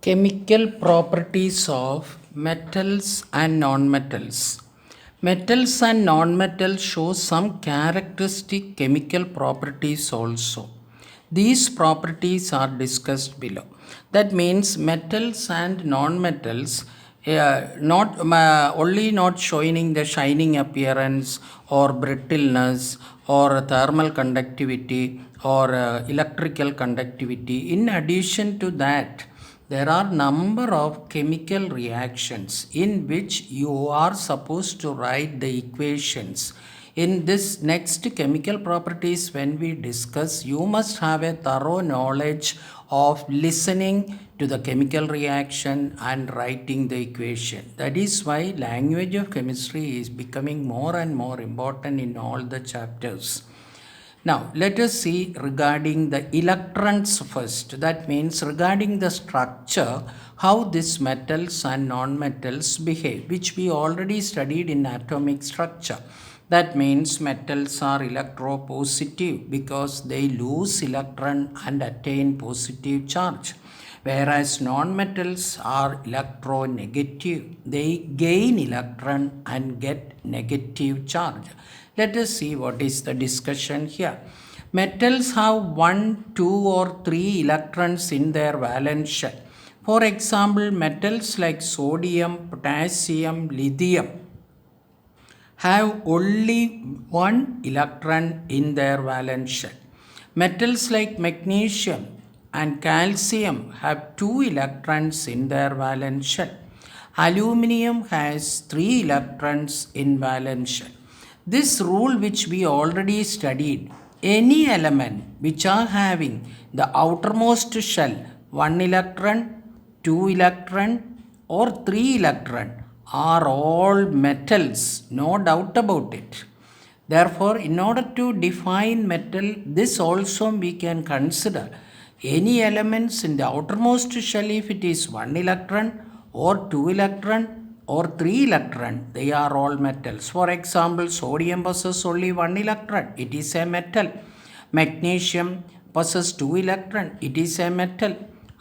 Chemical properties of metals and nonmetals. Metals and nonmetals show some characteristic chemical properties also. These properties are discussed below. That means metals and nonmetals not only not showing the shining appearance or brittleness or thermal conductivity or electrical conductivity. In addition to that, there are number of chemical reactions in which you are supposed to write the equations. In this next chemical properties, when we discuss, you must have a thorough knowledge of listening to the chemical reaction and writing the equation. That is why language of chemistry is becoming more and more important in all the chapters. Now, let us see regarding the electrons first. That means regarding the structure, how these metals and nonmetals behave, which we already studied in atomic structure. That means metals are electropositive because they lose electron and attain positive charge, whereas nonmetals are electronegative. They gain electron and get negative charge. Let us see what is the discussion here. Metals have 1, 2 or 3 electrons in their valence shell. For example, metals like sodium, potassium, lithium have only 1 electron in their valence shell. Metals like magnesium and calcium have 2 electrons in their valence shell. Aluminium has 3 electrons in valence shell. This rule which we already studied, any element which are having the outermost shell 1 electron, 2 electron or 3 electron are all metals, no doubt about it. Therefore, in order to define metal, this also we can consider any elements in the outermost shell, if it is 1 electron or 2 electron or 3 electron, they are all metals. For example, sodium possesses only 1 electron, it is a metal. Magnesium possesses 2 electron, it is a metal.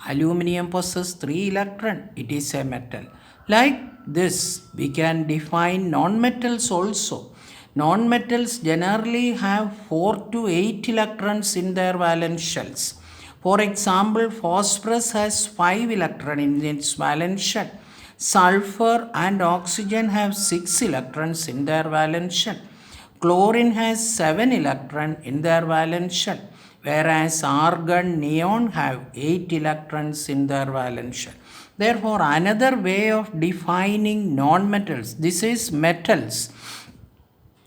Aluminium possesses 3 electron, it is a metal. Like this, we can define nonmetals also. Nonmetals generally have 4 to 8 electrons in their valence shells. For example, phosphorus has 5 electrons in its valence shell. Sulfur and oxygen have 6 electrons in their valence shell. Chlorine has 7 electrons in their valence shell, whereas argon, neon have 8 electrons in their valence shell. Therefore, another way of defining nonmetals, this is metals.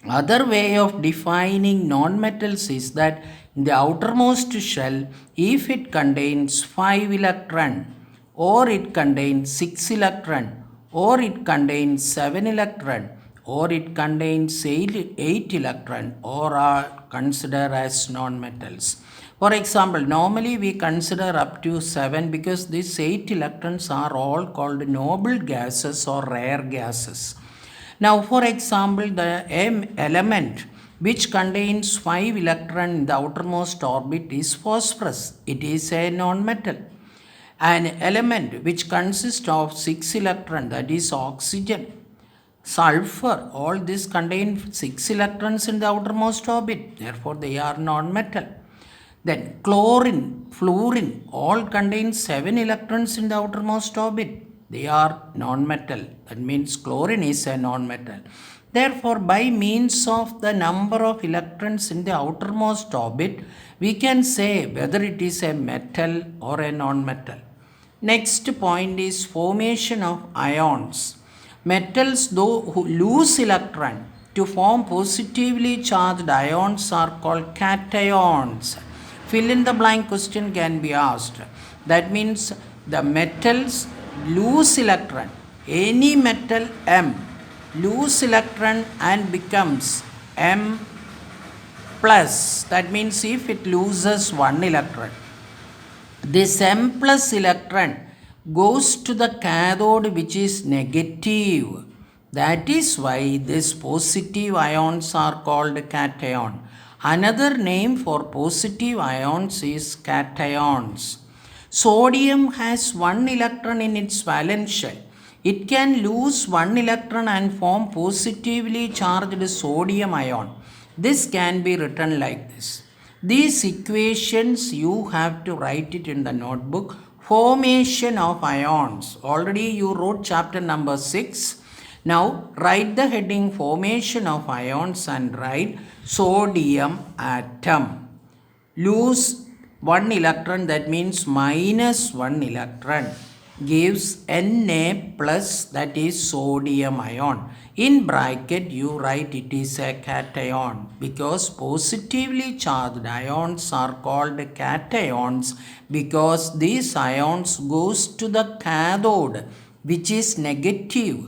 Other way of defining nonmetals is that in the outermost shell, if it contains 5 electron, or it contains 6 electron, or it contains 7 electron, or it contains 8 electron, or are considered as nonmetals. For example, normally we consider up to 7 because these 8 electrons are all called noble gases or rare gases. Now, for example, the M element which contains 5 electrons in the outermost orbit is phosphorus. It is a nonmetal. An element which consists of 6 electrons, that is oxygen, sulfur, all these contain 6 electrons in the outermost orbit. Therefore, they are nonmetal. Then chlorine, fluorine, all contain 7 electrons in the outermost orbit. They are non-metal. That means chlorine is a non-metal. Therefore, by means of the number of electrons in the outermost orbit, we can say whether it is a metal or a non-metal. Next point is formation of ions. Metals, though lose electron to form positively charged ions, are called cations. Fill in the blank question can be asked. That means the metals lose electron. Any metal M lose electron and becomes M plus. That means if it loses 1 electron, this M plus electron goes to the cathode which is negative. That is why these positive ions are called cation. Another name for positive ions is cations. Sodium has 1 electron in its valence shell. It can lose 1 electron and form positively charged sodium ion. This can be written like this. These equations you have to write it in the notebook. Formation of ions. Already you wrote chapter number 6. Now write the heading formation of ions and write sodium atom. Lose 1 electron, that means minus 1 electron, gives Na plus, that is sodium ion. In bracket you write it is a cation, because positively charged ions are called cations because these ions goes to the cathode which is negative.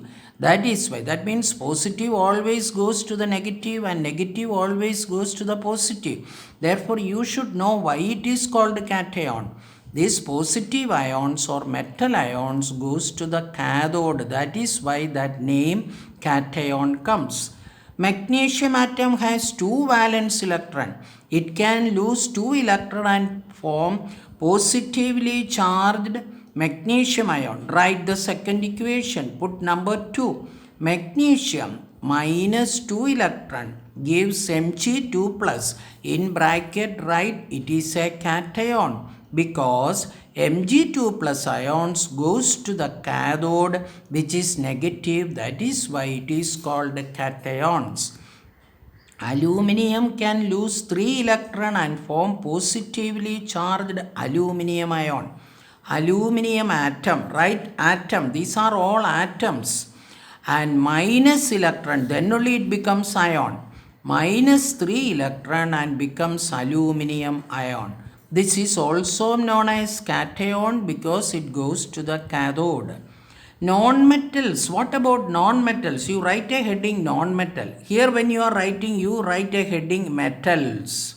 That is why, that means positive always goes to the negative and negative always goes to the positive. Therefore, you should know why it is called cation. These positive ions or metal ions goes to the cathode. That is why that name cation comes. Magnesium atom has 2 valence electron. It can lose 2 electron and form positively charged magnesium ion. Write the second equation. Put number 2. Magnesium minus 2 electron gives Mg2 plus. In bracket write it is a cation because Mg2 plus ions goes to the cathode which is negative. That is why it is called cations. Aluminium can lose 3 electron and form positively charged aluminium ion. Aluminium atom, right? Atom, these are all atoms. And minus electron, then only it becomes ion. Minus 3 electron and becomes aluminium ion. This is also known as cation because it goes to the cathode. Non-metals, what about non-metals? You write a heading non-metal. Here when you are writing, you write a heading metals.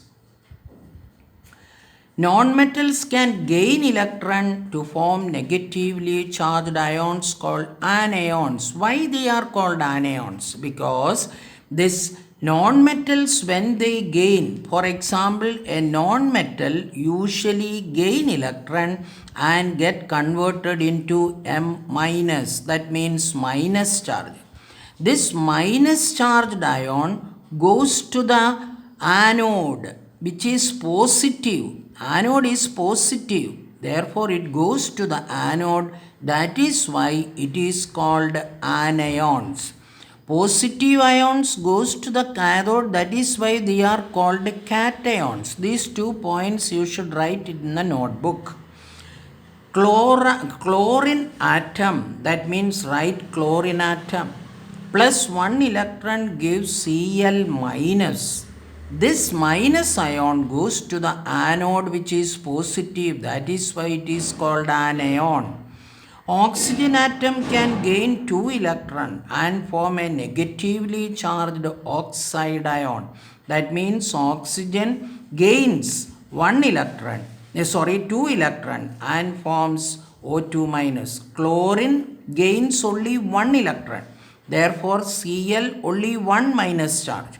Non-metals can gain electron to form negatively charged ions called anions. Why they are called anions? Because this non-metals, when they gain, for example, a non-metal usually gain electron and get converted into M minus, that means minus charge. This minus charged ion goes to the anode which is positive. Anode is positive, therefore it goes to the anode. That is why it is called anions. Positive ions goes to the cathode, that is why they are called cations. These 2 points you should write it in the notebook. Chlorine atom, that means write chlorine atom, plus 1 electron gives Cl minus. This minus ion goes to the anode which is positive, that is why it is called anion. Oxygen atom can gain 2 electron and form a negatively charged oxide ion. That means oxygen gains 2 electron and forms O2 minus. Chlorine gains only 1 electron, therefore Cl only 1 minus charge.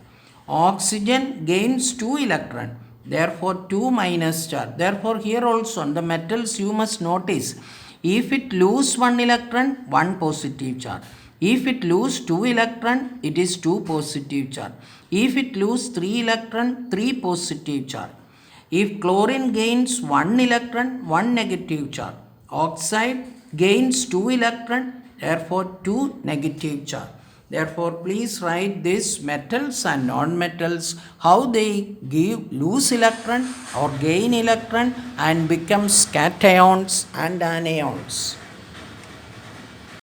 Oxygen gains 2 electron, therefore 2 minus charge. Therefore here also on the metals you must notice, if it lose 1 electron, 1 positive charge. If it lose 2 electron, it is 2 positive charge. If it lose 3 electron, 3 positive charge. If chlorine gains 1 electron, 1 negative charge. Oxide gains 2 electron, therefore 2 negative charge. Therefore, please write this metals and non-metals, how they lose electron or gain electron and becomes cations and anions.